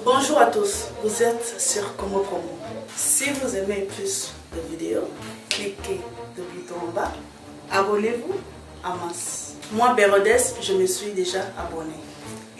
Bonjour à tous, vous êtes sur Congo Promo. Si vous aimez plus de vidéos, cliquez le bouton en bas, abonnez-vous à masse. Moi, Bérodès, je me suis déjà abonné.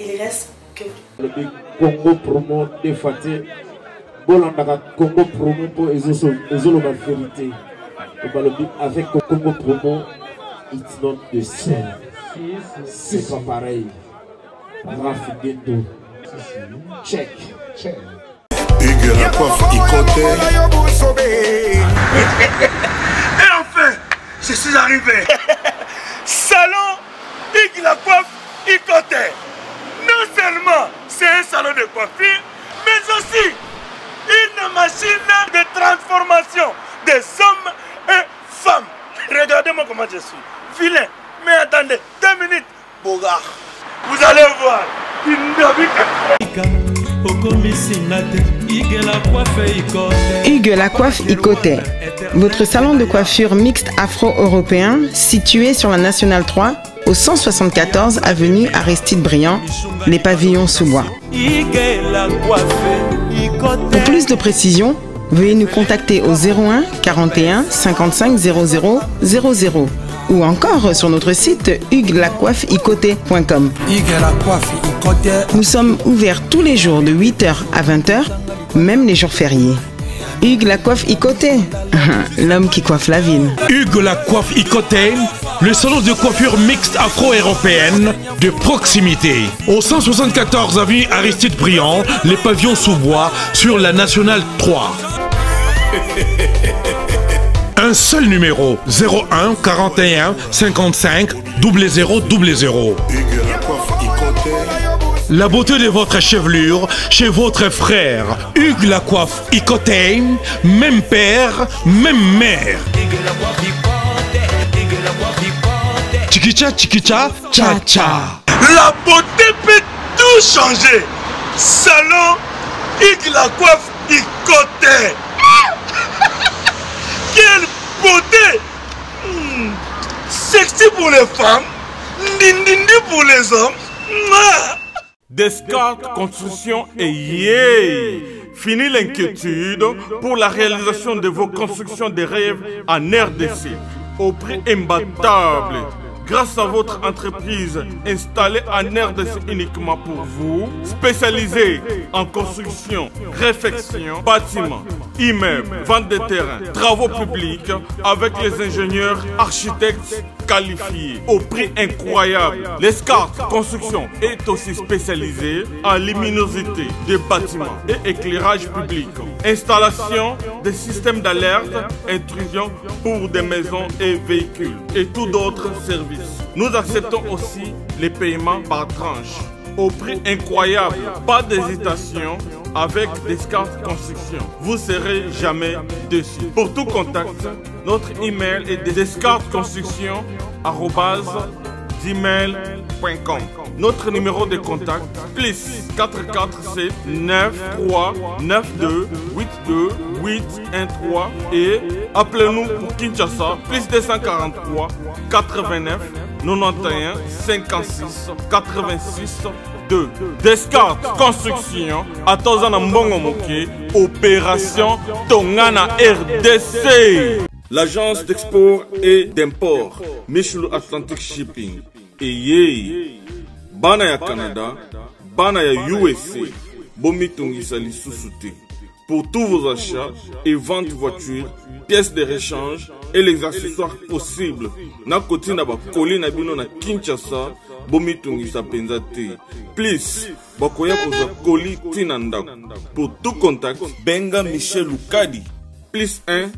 Il reste que le Congo Promo de Fatih, Bolandaka Congo Promo pour Ezolo la vérité. Avec Congo Promo, it's not the same. C'est pas pareil. Rafigeto. Check. Hugues la coiffe Ikote. Et enfin, je suis arrivé. Salon Hugues la coiffe Ikote. Non seulement c'est un salon de coiffure, mais aussi une machine de transformation des hommes et femmes. Regardez-moi comment je suis. Vilain. Mais attendez, 2 minutes. Bogart. Vous allez voir. Hugues la coiffe Ikote, votre salon de coiffure mixte afro-européen situé sur la Nationale 3 au 174 avenue Aristide Briand, les pavillons sous bois. Pour plus de précisions, veuillez nous contacter au 01 41 55 00 00 ou encore sur notre site huguelacoiffeikote.com. Nous sommes ouverts tous les jours de 8h à 20h, même les jours fériés. Hugues la coiffe Ikote, l'homme qui coiffe la ville. Hugues la coiffe Ikote, le salon de coiffure mixte afro-européenne de proximité. Au 174 avenue Aristide Briand, les pavillons sous bois sur la Nationale 3. Un seul numéro, 01 41 55 00 00. La beauté de votre chevelure chez votre frère. Hugues la coiffe Ikote, même père, même mère. Chikicha, chikicha, cha cha. La beauté peut tout changer. Salon Hugues la coiffe Ikote. Quelle beauté! Sexy pour les femmes, dindindi pour les hommes. Descartes Construction et yeah! Fini l'inquiétude pour la réalisation de vos constructions de rêves en RDC au prix imbattable. Grâce à votre entreprise installée en RDC uniquement pour vous, spécialisée en construction, réfection, bâtiments, immeubles, vente de terrains, travaux publics, avec les ingénieurs architectes qualifiés au prix incroyable. Descartes Construction est aussi spécialisée en luminosité des bâtiments et éclairage public, installation des systèmes d'alerte, intrusion pour des maisons et véhicules et tout d'autres services. Nous acceptons aussi les paiements par tranche au prix incroyable. Pas d'hésitation avec Descartes Construction. Vous serez jamais déçus. Pour tout contact, notre email est descartesconstruction@gmail.com. Notre numéro de contact plus 447 93 92 82 813 et appelez-nous pour Kinshasa plus 243 89 91 56 86 2. Descartes Construction à Tozana Mbongo Moké, opération Tongana RDC. L'agence d'export et d'import Michelo Atlantic Shipping et yé bana ya Canada, bana ya USA, bomi tongisa lisusu te. Pour tous vos achats et ventes de voitures, pièces de rechange et les accessoires possibles. Na koti na ba koli na bino na Kinshasa, bomi tongisa penza te. Please, bakoya koza koli tina ndako. Pour tout contact, benga Michel Lukadi. Plus 1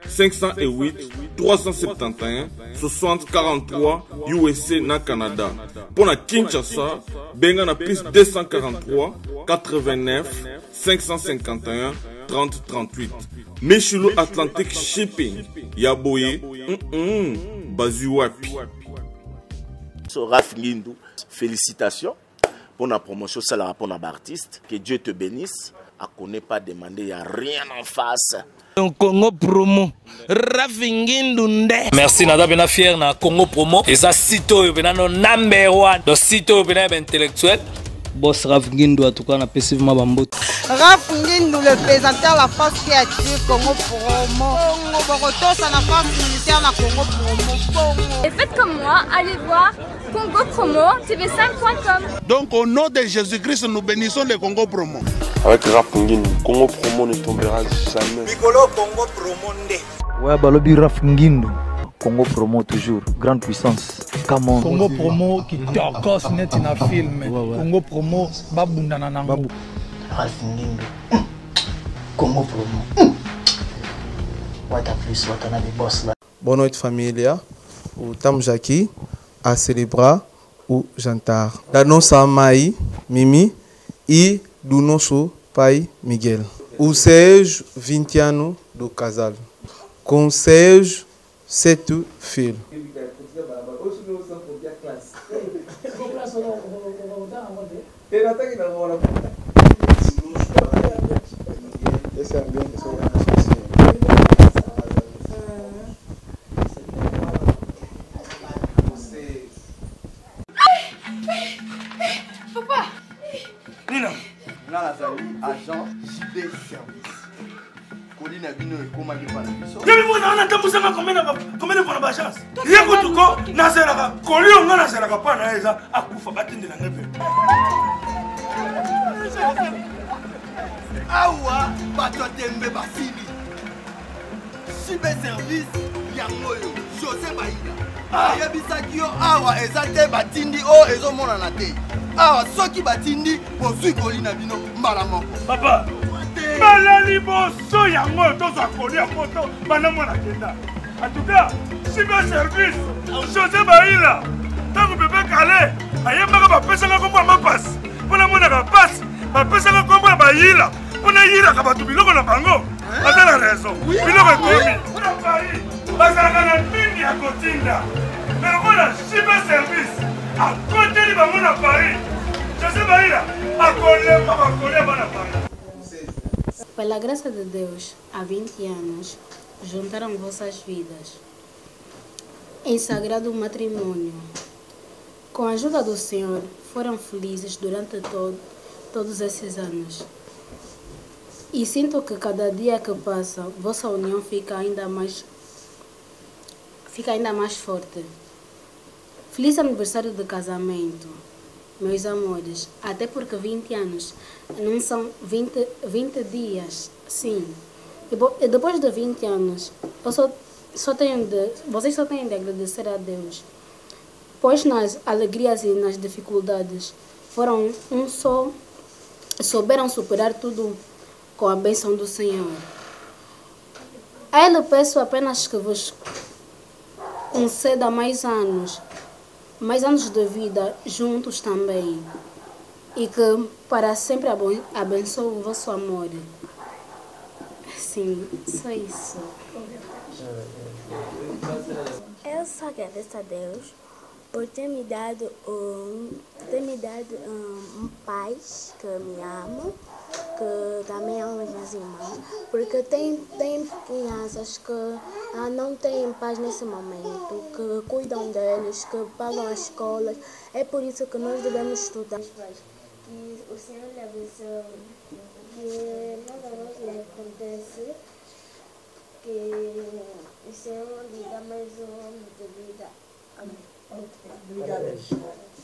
508 371 60 43 USA na Canada. Pour la Kinshasa, benga na plus 243 89 551 30 38. Michelo Atlantic Shipping. Yaboye, Bazuapi. Raph Lindou, félicitations pour la promotion, c'est la rapport d'artiste. Que Dieu te bénisse. À connaît pas demander, il n'y a rien en face. Congo Promo. Merci Nada Bena fier na Congo Promo. Et ça site no number 1. Donc site bena intellectuel. Boss Raf Ngindo, en tout cas, on a passivement Bambot. Raf Ngindo, le présentateur de la force créative Congo Promo. Ça la force militaire de Congo Promo. Et faites comme moi, allez voir Congo Promo, tv5.com. Donc au nom de Jésus-Christ, nous bénissons le Congo Promo. Avec Raf Ngindo, Congo Promo ne tombera jamais. Piccolo Congo Promo nde. Ouais, Balobi Raf Ngindo. Congo Promo toujours, grande puissance. Camon. Congo Promo qui torcos net in a film. Congo Promo babundana nango. Raf Ngindo. Congo Promo. Wata plus, wata na de boss là. Boa noite família. Estamos aqui a celebrar o jantar da nossa mãe Mimi e do nosso pai Miguel. Os seus 20 anos do casal. Com seus 7 filhos. Papa! Nina! Là, agent JB Service. Colina Bino et Koma qui parle. Combien de fois la chance? Rien que tout cas, Nazeraka, Colio, non Nazeraka, pas Naza, à Koufa Batin de la Neve. Awa, Batotembe Basili. JB Service, Yangoyo, José Baïda. Yabisakio, Awa, Ezate Batindi, O, Ezomona Nate. Awa, Soki Batindi, Bozui Colina Bino, Malamoko. Papa! Malali boso yango toza kolia moto banamo na kenda. En tout cas, Cyber Service, José Baïla, tango bébé Calais, ayemaka bapesanga kombo ma passe. Pona mona ka passe, bapesanga kombo ya Baïla. Pona yira ka batu biloko na bango. Ata la raison. Biloko ekomi. Pona Paris, bazalaka na mingi ya kotinda. Mais voilà, Cyber Service, à côté de bango na Paris. José Baïla, acolé na Paris. Pela graça de Deus, há 20 anos, juntaram vossas vidas em sagrado matrimônio. Com a ajuda do Senhor, foram felizes durante todos esses anos. E sinto que cada dia que passa, vossa união fica ainda mais forte. Feliz aniversário de casamento, meus amores, até porque 20 anos não são 20 dias, sim. E depois de 20 anos, vocês só têm de agradecer a Deus, pois nas alegrias e nas dificuldades foram souberam superar tudo com a bênção do Senhor. A Ele peço apenas que vos conceda mais anos de vida juntos também, e que para sempre abençoe o vosso amor. Sim, só isso. Eu só agradeço a Deus por ter me dado um pai que me ama, que também ama minhas irmãs, porque tem crianças que não têm paz nesse momento, que cuidam deles, que pagam as escolas. É por isso que nós devemos estudar. Que o Senhor lhe abençoe, que nada nos lhe acontece, que o Senhor lhe dá mais um ano de vida. Amém. Obrigada.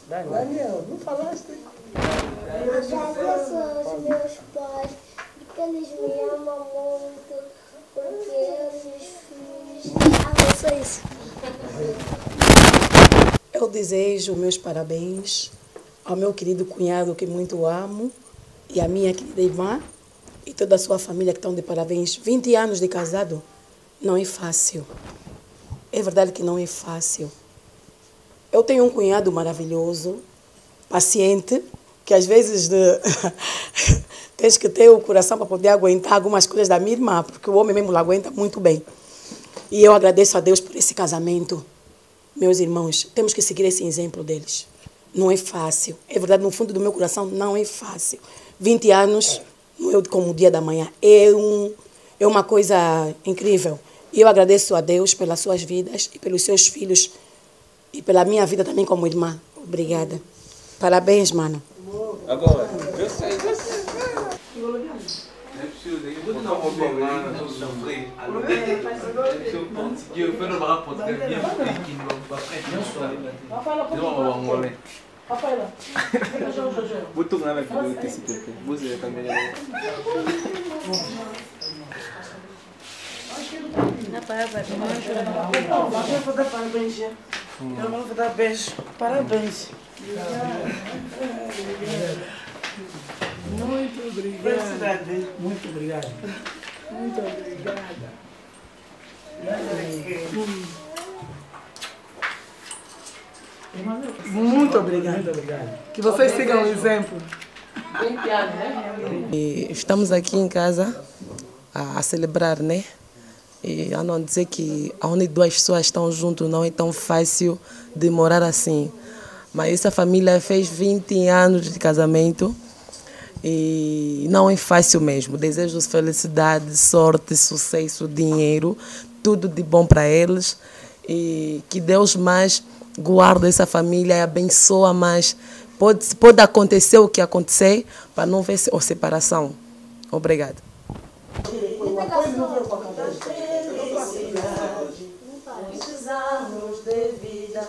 Daniel, não falaste? Agradeço aos meus pais, porque eles me amam muito, porque eu lhes fiz. Só isso. Eu desejo meus parabéns ao meu querido cunhado, que muito amo, e à minha querida irmã, e toda a sua família que estão de parabéns. 20 anos de casado não é fácil. É verdade que não é fácil. Eu tenho um cunhado maravilhoso, paciente, que às vezes tens que ter o coração para poder aguentar algumas coisas da minha irmã, porque o homem mesmo lá aguenta muito bem. E eu agradeço a Deus por esse casamento. Meus irmãos, temos que seguir esse exemplo deles. Não é fácil. É verdade, no fundo do meu coração, não é fácil. 20 anos não é como o dia da manhã. É uma coisa incrível. E eu agradeço a Deus pelas suas vidas e pelos seus filhos e pela minha vida também como irmã. Obrigada. Parabéns, mano. Agora, eu sei. Vou tornar na vida do TCTP. Você também. Eu vou dar beijo. Parabéns. Muito obrigada. Muito obrigada. Muito obrigada. Muito obrigada. Que vocês sigam o exemplo. Estamos aqui em casa a celebrar, né? E a não dizer que onde duas pessoas estão juntas não é tão fácil demorar assim. Mas essa família fez 20 anos de casamento e não é fácil mesmo. Desejo felicidade, sorte, sucesso, dinheiro, tudo de bom para eles. E que Deus mais guarde essa família e abençoa mais. Pode acontecer o que acontecer para não ver separação. Obrigada. Muitos anos de vida.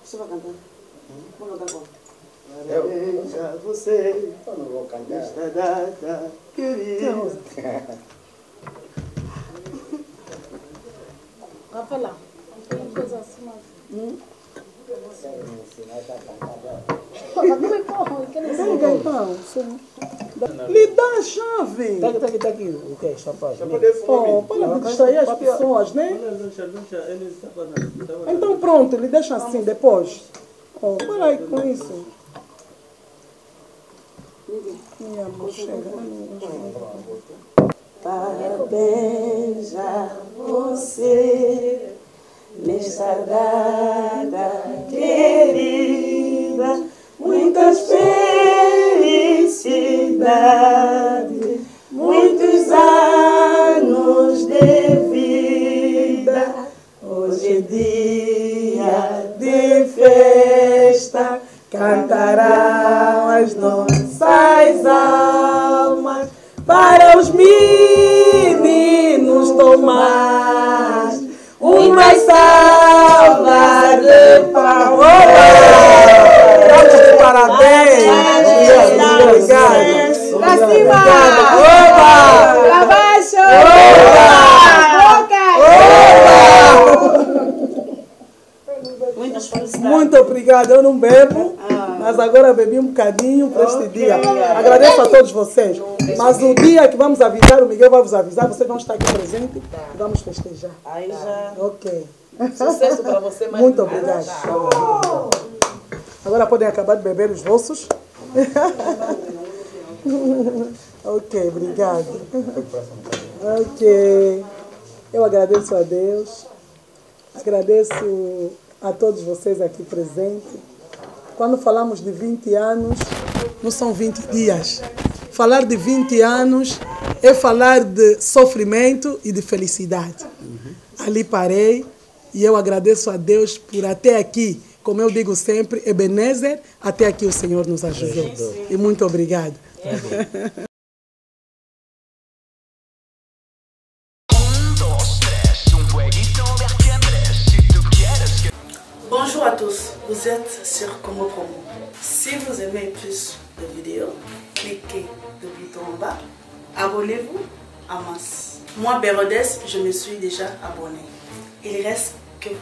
Você vai cantar? Vamos cantar agora. Parabéns a você. Eu não vou cantar. Nesta data querida. Vai falar. Tem coisa assim, Lhe dá a chave. Tá aqui. O que é chave? Para distrair as pessoas, né? Então pronto, lhe deixa assim depois. Para aí com isso. Minha amor, chega. Parabéns a você nesta data querida, muitas felicidades, muitos anos de vida. Hoje é dia de festa, cantarão as nossas almas para os meninos tomar uma salva de palmas. Parabéns! Obrigado! Pra cima! Oba! Pra baixo! Muitas felicidades. Muito obrigada. Eu não bebo, mas agora bebi um bocadinho para este dia. Agradeço a todos vocês. Mas no dia que vamos avisar, o Miguel vai vos avisar, vocês vão estar aqui presentes e vamos festejar. Aí já. Ok. Sucesso para você, mais. Muito obrigada. Agora podem acabar de beber os vossos. Ok, obrigado. Ok. Eu agradeço a Deus. Agradeço a todos vocês aqui presentes. Quando falamos de 20 anos, não são 20 dias. Falar de 20 anos é falar de sofrimento e de felicidade. Ali parei e eu agradeço a Deus por até aqui, como eu digo sempre, Ebenezer, até aqui o Senhor nos ajudou. E muito obrigado. Bonjour à tous, vous êtes sur Congo Promo. Si vous aimez plus de vidéos, cliquez le bouton en bas, abonnez-vous en masse. Moi, Bérodès, je me suis déjà abonné. Il reste que...